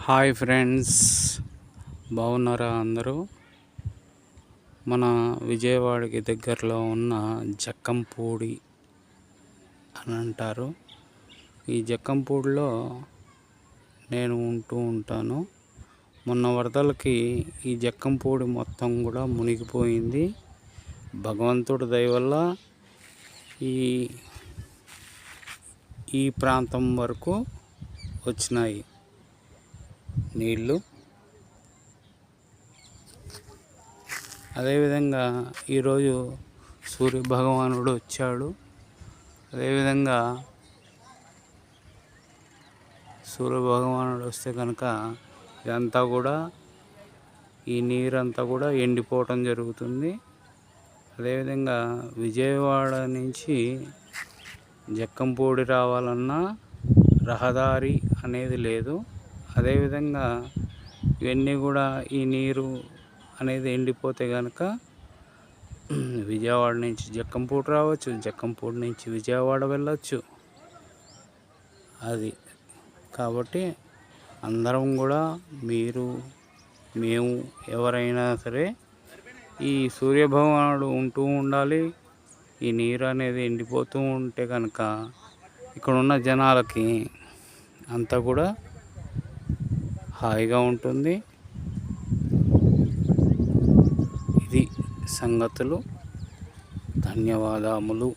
Hi friends, బాగున్నారా అందరూ? మన విజయవాడకి దగ్గరలో ఉన్న జక్కంపూడి అని అంటారు. ఈ జక్కంపూడిలో నేను ఉంటూ ఉంటాను. మొన్న వరదలకి ఈ జక్కంపూడి మొత్తం కూడా మునిగిపోయింది. భగవంతుడి దయ వల్ల ఈ ప్రాంతం వరకు వచ్చినాయి నీళ్ళు. అదేవిధంగా ఈరోజు సూర్యభగవానుడు వచ్చాడు. అదేవిధంగా సూర్యభగవానుడు వస్తే కనుక ఇదంతా కూడా ఈ నీరంతా కూడా ఎండిపోవటం జరుగుతుంది. అదేవిధంగా విజయవాడ నుంచి జక్కంపూడి రావాలన్నా రహదారి అనేది లేదు. అదేవిధంగా ఇవన్నీ కూడా ఈ నీరు అనేది ఎండిపోతే కనుక విజయవాడ నుంచి జక్కంపూడి రావచ్చు, జక్కంపూడి నుంచి విజయవాడ వెళ్ళచ్చు. అది కాబట్టి అందరం కూడా మేము ఎవరైనా సరే ఈ సూర్యభగవానుడు ఉంటూ ఉండాలి. ఈ నీరు అనేది ఎండిపోతూ ఉంటే కనుక ఇక్కడ ఉన్న జనాలకి అంతా కూడా హాయిగా ఉంటుంది. ఇది సంగతులు. ధన్యవాదములు.